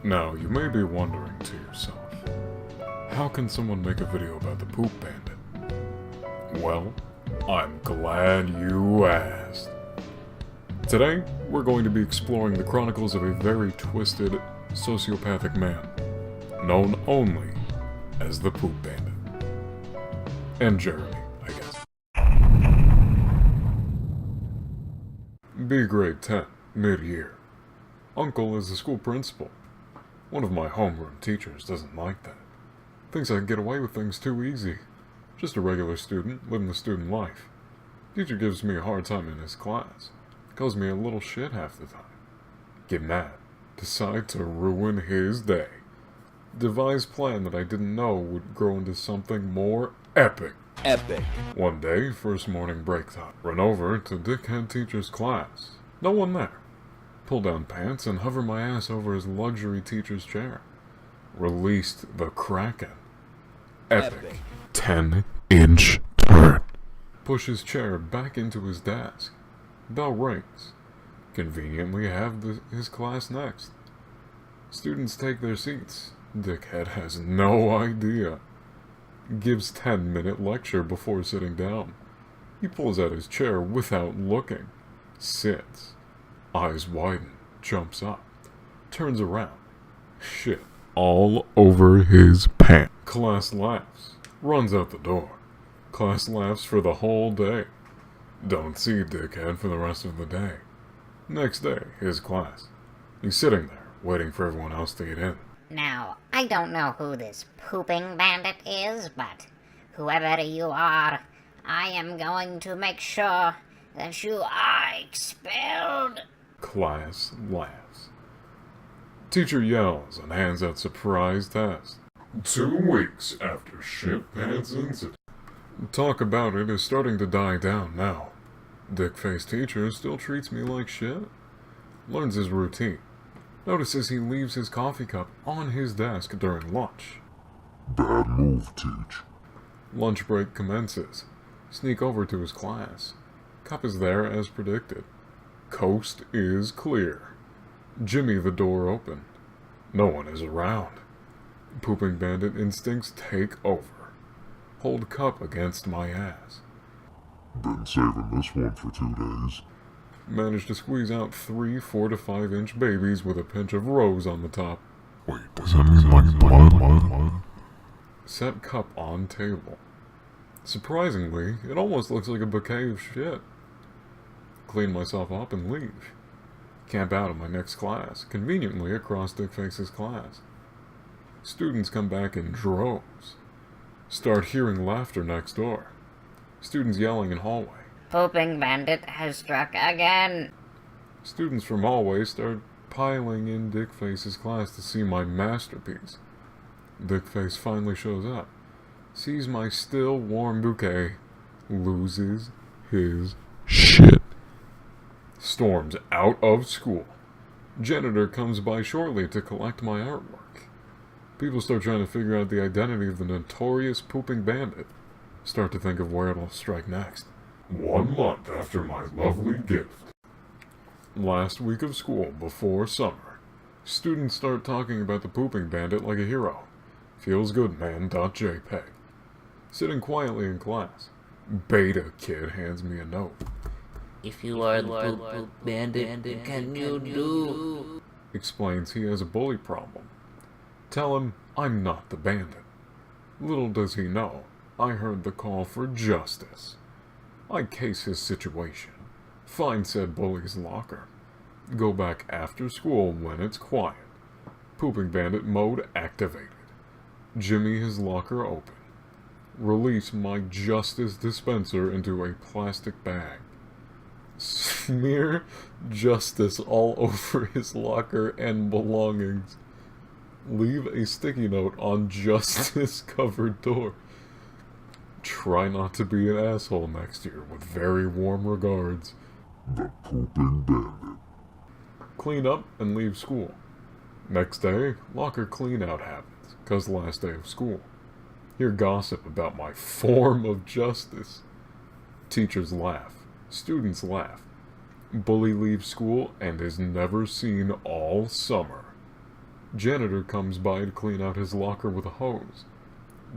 Now, you may be wondering to yourself, how can someone make a video about the Poop Bandit? Well, I'm glad you asked. Today, we're going to be exploring the chronicles of a very twisted, sociopathic man, known only as the Poop Bandit. And Jeremy, I guess. B grade 10, mid-year. Uncle is the school principal. One of my homeroom teachers doesn't like that. Thinks I can get away with things too easy. Just a regular student, living the student life. Teacher gives me a hard time in his class. Calls me a little shit half the time. Get mad. Decide to ruin his day. Devise plan that I didn't know would grow into something more epic. One day, first morning break time. Run over to dickhead teacher's class. No one there. Pull down pants and hover my ass over his luxury teacher's chair. Released the Kraken. Epic. 10-inch turn. Push his chair back into his desk. Bell rings. Conveniently have his class next. Students take their seats. Dickhead has no idea. Gives 10-minute lecture before sitting down. He pulls out his chair without looking. Sits. Eyes widen. Jumps up. Turns around. Shit all over his pants. Class laughs. Runs out the door. Class laughs for the whole day. Don't see dickhead for the rest of the day. Next day, his class. He's sitting there, waiting for everyone else to get in. Now, I don't know who this pooping bandit is, but whoever you are, I am going to make sure that you are expelled. Class laughs. Teacher yells and hands out surprise test. 2 weeks after shit pants incident. Talk about it is starting to die down now. Dick-faced teacher still treats me like shit. Learns his routine. Notices he leaves his coffee cup on his desk during lunch. Bad move, Teach. Lunch break commences. Sneak over to his class. Cup is there as predicted. Coast is clear. Jimmy the door open. No one is around. Pooping bandit instincts take over. Hold cup against my ass. Been saving this one for 2 days. Managed to squeeze out 3 4 to 5 inch babies with a pinch of rose on the top. Wait, does that mean like blood? Set cup on table. Surprisingly, it almost looks like a bouquet of shit. Clean myself up and leave. Camp out at my next class, conveniently across Dickface's class. Students come back in droves. Start hearing laughter next door. Students yelling in hallway. Pooping bandit has struck again. Students from hallway start piling in Dickface's class to see my masterpiece. Dickface finally shows up. Sees my still warm bouquet. Loses his shit. Storms out of school. Janitor comes by shortly to collect my artwork. People start trying to figure out the identity of the notorious pooping bandit. Start to think of where it'll strike next. 1 month after my lovely gift. Last week of school, before summer. Students start talking about the pooping bandit like a hero. Feels good, man. .jpg. Sitting quietly in class. Beta kid hands me a note. If you are the poop bandit, can you do? Explains he has a bully problem. Tell him I'm not the bandit. Little does he know, I heard the call for justice. I case his situation. Find said bully's locker. Go back after school when it's quiet. Pooping bandit mode activated. Jimmy his locker open. Release my justice dispenser into a plastic bag. Smear justice all over his locker and belongings. Leave a sticky note on justice covered door. Try not to be an asshole next year. With very warm regards. The Pooping Bandit. Clean up and leave school. Next day, locker clean out happens, 'cause last day of school. Hear gossip about my form of justice. Teachers laugh. Students laugh. Bully leaves school and is never seen all summer. Janitor comes by to clean out his locker with a hose.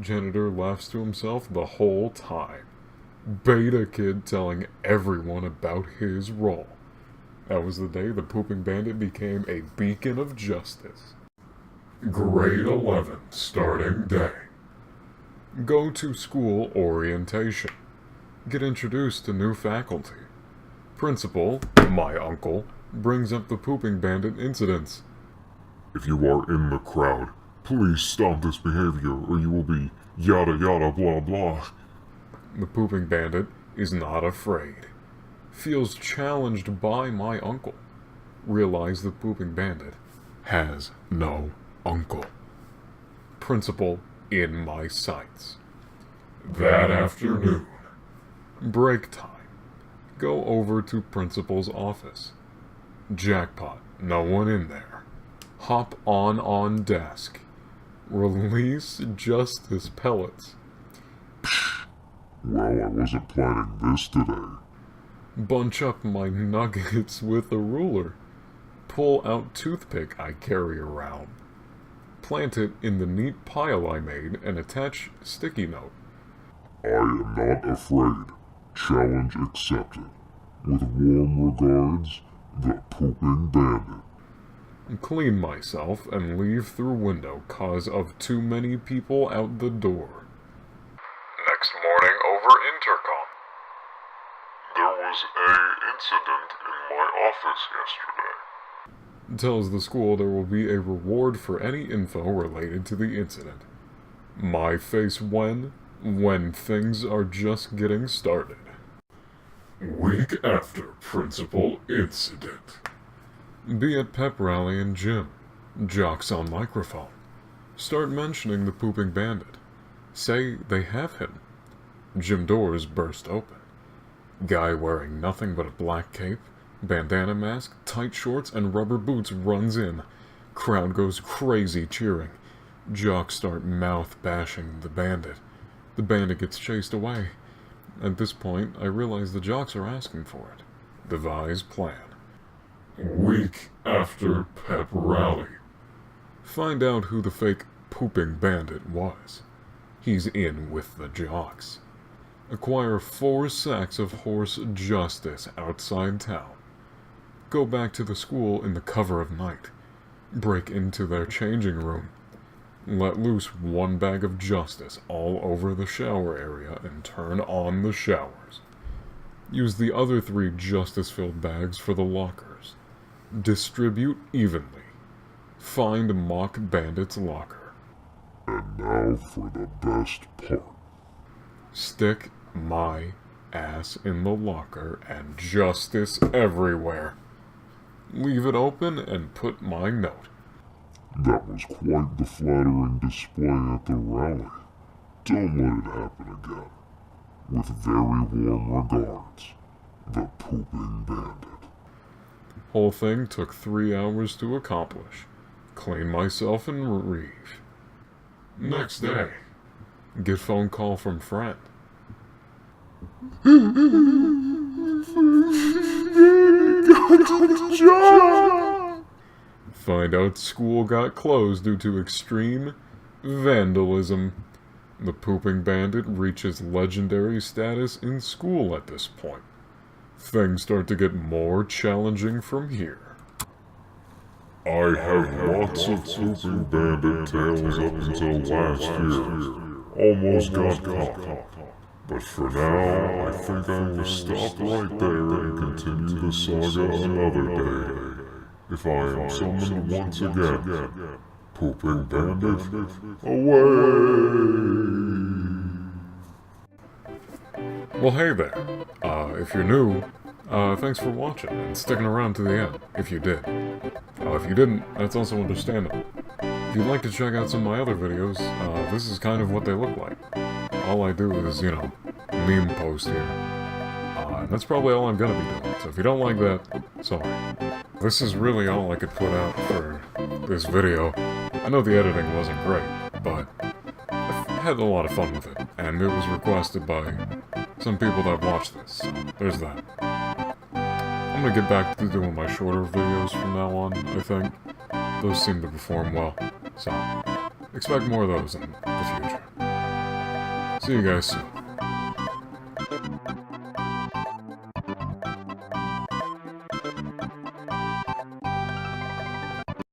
Janitor laughs to himself the whole time. Beta Kid telling everyone about his role. That was the day the Pooping Bandit became a beacon of justice. Grade 11, starting day. Go to school orientation. Get introduced to new faculty. Principal, my uncle, brings up the Pooping Bandit incidents. If you are in the crowd, please stop this behavior or you will be yada yada blah blah. The Pooping Bandit is not afraid. Feels challenged by my uncle. Realize the Pooping Bandit has no uncle. Principal in my sights. That afternoon. Break time. Go over to Principal's office. Jackpot, no one in there. Hop on desk. Release justice pellets. Well, I wasn't planning this today. Bunch up my nuggets with a ruler. Pull out toothpick I carry around. Plant it in the neat pile I made and attach sticky note. I am not afraid. Challenge accepted. With warm regards, the Pooping Bandit. Clean myself and leave through window cause of too many people out the door. Next morning over intercom. There was an incident in my office yesterday. Tells the school there will be a reward for any info related to the incident. My face when things are just getting started. Week after principal incident. Be at pep rally in gym. Jocks on microphone. Start mentioning the Pooping Bandit. Say they have him. Gym doors burst open. Guy wearing nothing but a black cape, bandana mask, tight shorts, and rubber boots runs in. Crowd goes crazy cheering. Jocks start mouth bashing the bandit. The bandit gets chased away. At this point, I realize the jocks are asking for it. Devise plan. Week after pep rally. Find out who the fake Pooping Bandit was. He's in with the jocks. Acquire 4 sacks of horse justice outside town. Go back to the school in the cover of night. Break into their changing room. Let loose 1 bag of justice all over the shower area and turn on the showers. Use the other 3 justice-filled bags for the lockers. Distribute evenly. Find Mock Bandit's locker. And now for the best part. Stick my ass in the locker and justice everywhere. Leave it open and put my note. That was quite the flattering display at the rally. Don't let it happen again. With very warm regards, the Pooping Bandit. Whole thing took 3 hours to accomplish. Clean myself and reeve. Next day. Get phone call from friend. Find out school got closed due to extreme vandalism. The Pooping Bandit reaches legendary status in school at this point. Things start to get more challenging from here. I have lots of Pooping Bandit tales up until last year. Almost got caught. But for now, I think I will stop right there and continue the saga another day. If I am summoned once again, Pooping Bandit, away! Well, hey there. If you're new, thanks for watching and sticking around to the end, if you did. If you didn't, that's also understandable. If you'd like to check out some of my other videos, this is kind of what they look like. All I do is, meme post here. And that's probably all I'm gonna be doing, so if you don't like that, sorry. This is really all I could put out for this video. I know the editing wasn't great, but I had a lot of fun with it, and it was requested by some people that watched this, so there's that. I'm gonna get back to doing my shorter videos from now on, I think. those seem to perform well. So, expect more of those in the future. See you guys soon.